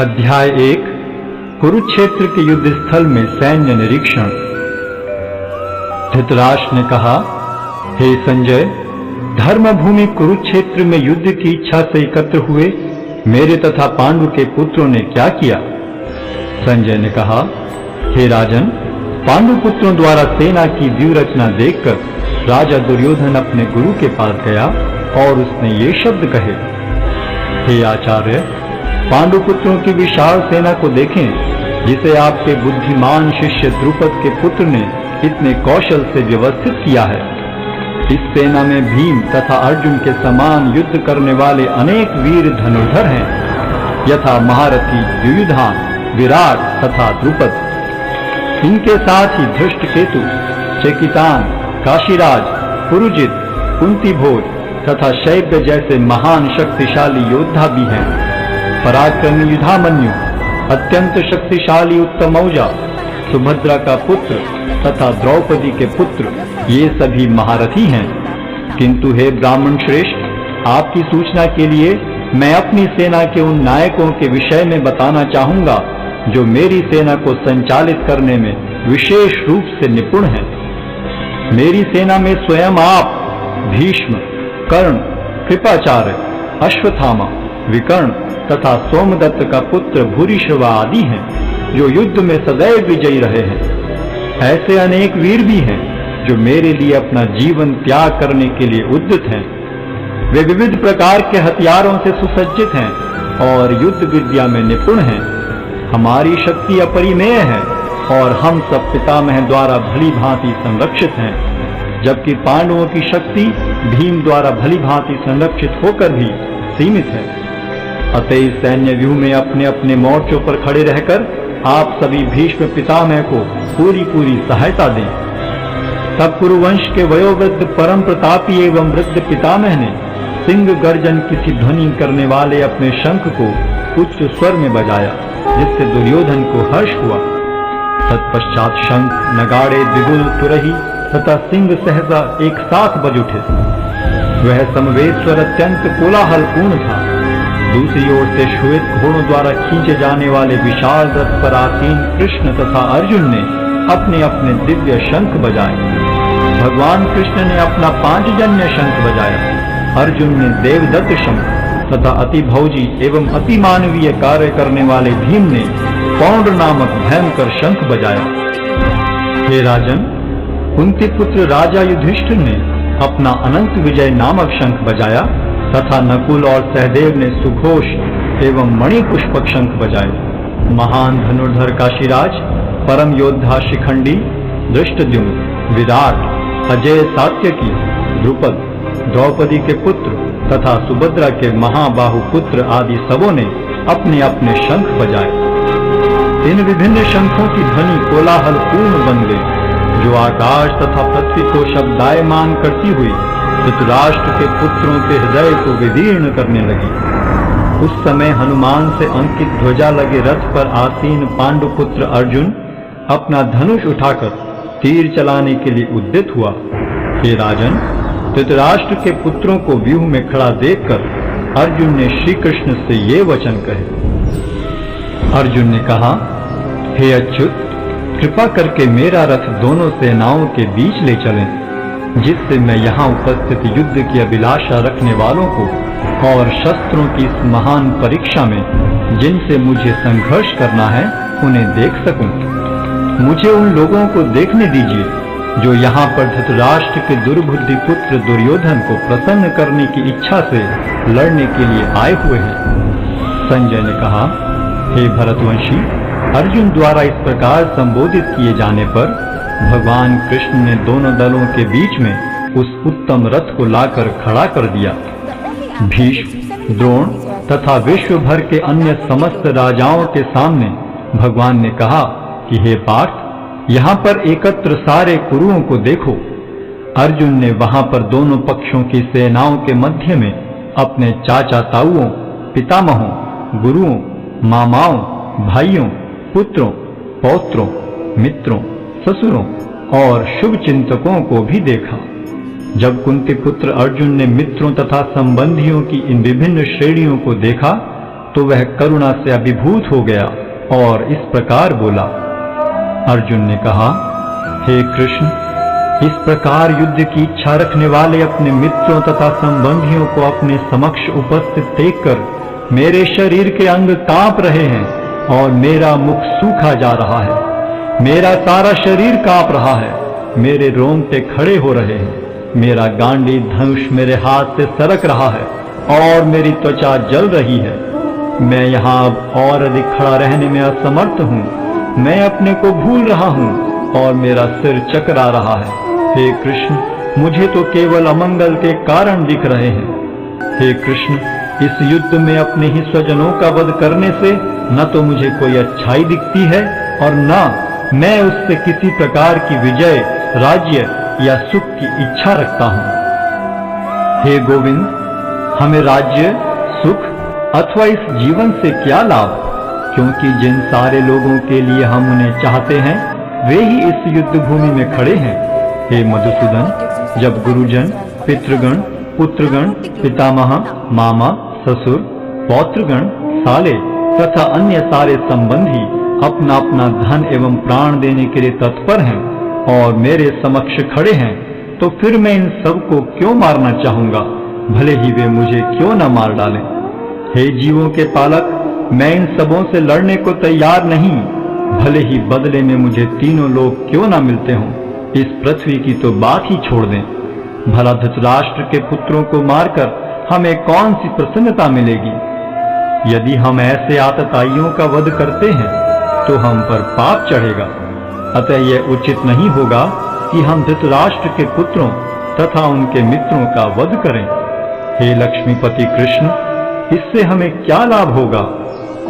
अध्याय 1 कुरुक्षेत्र के युद्ध स्थल में सैन्य निरीक्षण। धृतराष्ट्र ने कहा, हे संजय, धर्म भूमि कुरुक्षेत्र में युद्ध की इच्छा से एकत्र हुए मेरे तथा पांडु के पुत्रों ने क्या किया? संजय ने कहा, हे राजन, पांडु पुत्रों द्वारा सेना की व्यूहरचना देखकर राजा दुर्योधन अपने गुरु के पास गया और उसने ये शब्द कहे, हे आचार्य, पांडु पुत्रों की विशाल सेना को देखें, जिसे आपके बुद्धिमान शिष्य द्रुपद के पुत्र ने इतने कौशल से व्यवस्थित किया है। इस सेना में भीम तथा अर्जुन के समान युद्ध करने वाले अनेक वीर धनुर्धर हैं, यथा महारथी युयुधान, विराट तथा द्रुपद। इनके साथ ही धृष्टकेतु, चेकितान, काशीराज, पुरुजित, कुंतीभोज तथा शैब्य जैसे महान शक्तिशाली योद्धा भी हैं। पराक्रमी युधामन्यु, अत्यंत शक्तिशाली उत्तमौजा, सुभद्रा का पुत्र तथा द्रौपदी के पुत्र, ये सभी महारथी हैं। किंतु हे ब्राह्मण श्रेष्ठ, आपकी सूचना के लिए मैं अपनी सेना के उन नायकों के विषय में बताना चाहूंगा जो मेरी सेना को संचालित करने में विशेष रूप से निपुण हैं। मेरी सेना में स्वयं आप, भीष्म, कर्ण, कृपाचार्य, अश्वत्थामा, विकर्ण तथा सोमदत्त का पुत्र भूरिश्रवा आदि हैं, जो युद्ध में सदैव विजयी रहे हैं। ऐसे अनेक वीर भी हैं जो मेरे लिए अपना जीवन त्याग करने के लिए उद्यत हैं। वे विविध प्रकार के हथियारों से सुसज्जित हैं और युद्ध विद्या में निपुण हैं। हमारी शक्ति अपरिमेय है और हम सब पितामह द्वारा भली भांति संरक्षित हैं, जबकि पांडवों की शक्ति भीम द्वारा भली भांति संरक्षित होकर भी सीमित है। अतः इस सैन्य व्यूह में अपने अपने मोर्चों पर खड़े रहकर आप सभी भीष्म पितामह को पूरी सहायता दें। तब कुरुवंश के वयोवृद्ध परम प्रतापी एवं वृद्ध पितामह ने सिंह गर्जन की ध्वनि करने वाले अपने शंख को उच्च स्वर में बजाया, जिससे दुर्योधन को हर्ष हुआ। तत्पश्चात शंख, नगाड़े, बिगुल, तुरही तथा सिंह सहसा एक साथ बज उठे। वह समवेत स्वर अत्यंत कोलाहलपूर्ण था। दूसरी ओर से श्वेत घोड़ों द्वारा खींचे जाने वाले विशाल रथ पर आसीन कृष्ण तथा अर्जुन ने अपने अपने दिव्य शंख बजाए। भगवान कृष्ण ने अपना पांचजन्य शंख बजाया, अर्जुन ने देवदत्त शंख तथा अति भौजी एवं अति मानवीय कार्य करने वाले भीम ने पौंड्र नामक भयंकर शंख बजाया। हे राजन, कुंती पुत्र राजा युधिष्ठिर ने अपना अनंत विजय नामक शंख बजाया तथा नकुल और सहदेव ने सुघोष एवं मणिपुष्पक शंख बजाए। महान धनुर्धर काशीराज, परम योद्धा शिखंडी, धृष्टद्युम्न, विराट, अजय सात्यकी, द्रुपद, द्रौपदी के पुत्र तथा सुभद्रा के महाबाहु पुत्र आदि सबों ने अपने अपने शंख बजाए। इन विभिन्न शंखों की ध्वनि कोलाहल पूर्ण बन गई, जो आकाश तथा पृथ्वी को शब्दायमान करती हुई धृतराष्ट्र के पुत्रों के हृदय को विदीर्ण करने लगी। उस समय हनुमान से अंकित ध्वजा लगे रथ पर आसीन पांडु पुत्र अर्जुन अपना धनुष उठाकर तीर चलाने के लिए उद्यत हुआ। हे राजन, धृतराष्ट्र के पुत्रों को व्यूह में खड़ा देखकर अर्जुन ने श्री कृष्ण से ये वचन कहे। अर्जुन ने कहा, हे अच्युत, कृपा करके मेरा रथ दोनों सेनाओं के बीच ले चलें, जिससे मैं यहाँ उपस्थित युद्ध की अभिलाषा रखने वालों को और शस्त्रों की इस महान परीक्षा में जिनसे मुझे संघर्ष करना है उन्हें देख सकूं। मुझे उन लोगों को देखने दीजिए जो यहाँ पर धृतराष्ट्र के दुर्बुद्धि पुत्र दुर्योधन को प्रसन्न करने की इच्छा से लड़ने के लिए आए हुए हैं। संजय ने कहा, हे भरतवंशी, अर्जुन द्वारा इस प्रकार संबोधित किए जाने पर भगवान कृष्ण ने दोनों दलों के बीच में उस उत्तम रथ को लाकर खड़ा कर दिया। भीष्म, द्रोण तथा विश्व भर के अन्य समस्त राजाओं के सामने भगवान ने कहा कि हे पार्थ, यहाँ पर एकत्र सारे कुरुओं को देखो। अर्जुन ने वहां पर दोनों पक्षों की सेनाओं के मध्य में अपने चाचा ताऊओं, पितामहों, गुरुओं, मामाओं, भाइयों, पुत्रों, पौत्रों, मित्रों, ससुरों और शुभ चिंतकों को भी देखा। जब कुंती पुत्र अर्जुन ने मित्रों तथा संबंधियों की इन विभिन्न श्रेणियों को देखा तो वह करुणा से अभिभूत हो गया और इस प्रकार बोला। अर्जुन ने कहा, हे कृष्ण, इस प्रकार युद्ध की इच्छा रखने वाले अपने मित्रों तथा संबंधियों को अपने समक्ष उपस्थित देखकर मेरे शरीर के अंग कांप रहे हैं और मेरा मुख सूखा जा रहा है। मेरा सारा शरीर कांप रहा है, मेरे रोंगटे खड़े हो रहे हैं, मेरा गांडी धनुष मेरे हाथ से सरक रहा है और मेरी त्वचा जल रही है। मैं यहाँ अब और अधिक खड़ा रहने में असमर्थ हूँ। मैं अपने को भूल रहा हूँ और मेरा सिर चकरा रहा है। हे कृष्ण, मुझे तो केवल अमंगल के कारण दिख रहे हैं। हे कृष्ण, इस युद्ध में अपने ही स्वजनों का वध करने से न तो मुझे कोई अच्छाई दिखती है और न मैं उससे किसी प्रकार की विजय, राज्य या सुख की इच्छा रखता हूँ। हे गोविंद, हमें राज्य, सुख अथवा इस जीवन से क्या लाभ, क्योंकि जिन सारे लोगों के लिए हम उन्हें चाहते हैं वे ही इस युद्ध भूमि में खड़े हैं। हे मधुसूदन, जब गुरुजन, पितृगण, पुत्रगण, पितामह, मामा, ससुर, पौत्रगण, साले तथा अन्य सारे संबंधी अपना अपना धन एवं प्राण देने के लिए तत्पर हैं और मेरे समक्ष खड़े हैं, तो फिर मैं इन सबको क्यों मारना चाहूंगा, भले ही वे मुझे क्यों न मार डालें। हे जीवों के पालक, मैं इन सबों से लड़ने को तैयार नहीं, भले ही बदले में मुझे तीनों लोग क्यों न मिलते हों। इस पृथ्वी की तो बात ही छोड़ दें। भला धृतराष्ट्र के पुत्रों को मारकर हमें कौन सी प्रसन्नता मिलेगी। यदि हम ऐसे आतताइयों का वध करते हैं तो हम पर पाप चढ़ेगा। अतः यह उचित नहीं होगा कि हम धृतराष्ट्र के पुत्रों तथा उनके मित्रों का वध करें। हे लक्ष्मीपति कृष्ण, इससे हमें क्या लाभ होगा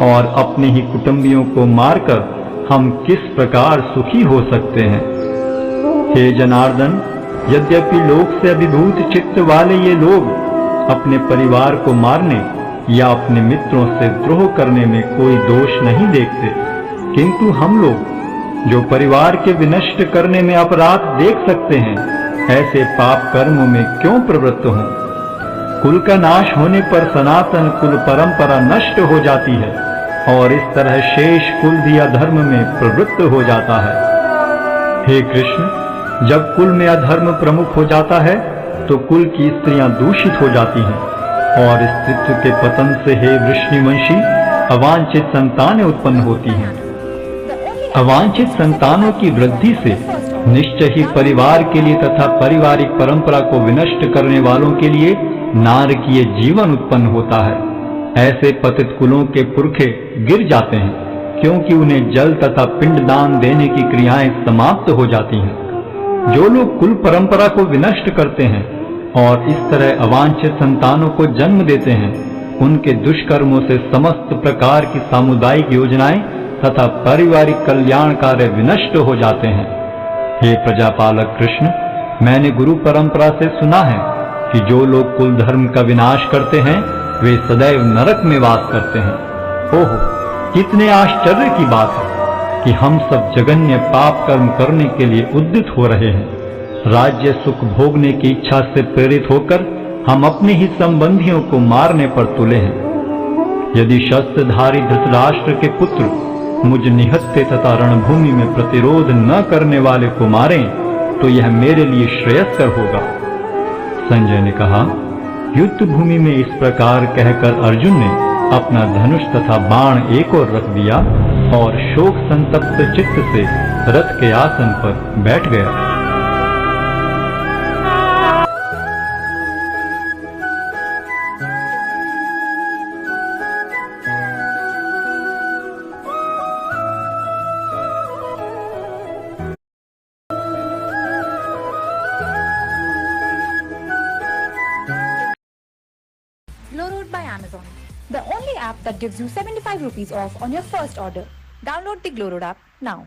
और अपने ही कुटुंबियों को मारकर हम किस प्रकार सुखी हो सकते हैं। हे जनार्दन, यद्यपि लोक से अभिभूत चित्त वाले ये लोग अपने परिवार को मारने या अपने मित्रों से द्रोह करने में कोई दोष नहीं देखते, किंतु हम लोग जो परिवार के विनष्ट करने में अपराध देख सकते हैं, ऐसे पाप कर्मों में क्यों प्रवृत्त हों। कुल का नाश होने पर सनातन कुल परंपरा नष्ट हो जाती है और इस तरह शेष कुल भी अधर्म में प्रवृत्त हो जाता है। हे कृष्ण, जब कुल में अधर्म प्रमुख हो जाता है तो कुल की स्त्रियां दूषित हो जाती हैं और स्त्रीत्व के पतन से हे वृष्णिवंशी अवांछित संतानें उत्पन्न होती हैं। अवांछित संतानों की वृद्धि से निश्चय ही परिवार के लिए तथा पारिवारिक परंपरा को विनष्ट करने वालों के लिए नारकीय जीवन उत्पन्न होता है। ऐसे पतित कुलों के पुरखे गिर जाते हैं, क्योंकि उन्हें जल तथा पिंडदान देने की क्रियाएं समाप्त हो जाती हैं। जो लोग कुल परंपरा को विनष्ट करते हैं और इस तरह अवांछित संतानों को जन्म देते हैं, उनके दुष्कर्मों से समस्त प्रकार की सामुदायिक योजनाएं तथा पारिवारिक कल्याण कार्य विनष्ट हो जाते हैं। हे प्रजापालक कृष्ण, मैंने गुरु परंपरा से सुना है कि जो लोग कुल धर्म का विनाश करते हैं वे सदैव नरक में वास करते हैं। ओहो, कितने आश्चर्य की बात है कि हम सब जघन्य पाप कर्म करने के लिए उद्यत हो रहे हैं। राज्य सुख भोगने की इच्छा से प्रेरित होकर हम अपने ही संबंधियों को मारने पर तुले हैं। यदि शस्त्रधारी धृतराष्ट्र के पुत्र मुझ निहत्थे तथा रणभूमि में प्रतिरोध न करने वाले को मारें तो यह मेरे लिए श्रेयस्कर होगा। संजय ने कहा, युद्ध भूमि में इस प्रकार कहकर अर्जुन ने अपना धनुष तथा बाण एक ओर रख दिया और शोक संतप्त चित्त से रथ के आसन पर बैठ गया। Glowroad by Amazon, the only app that gives you 75 rupees off on your first order. Download the Glowroad app now.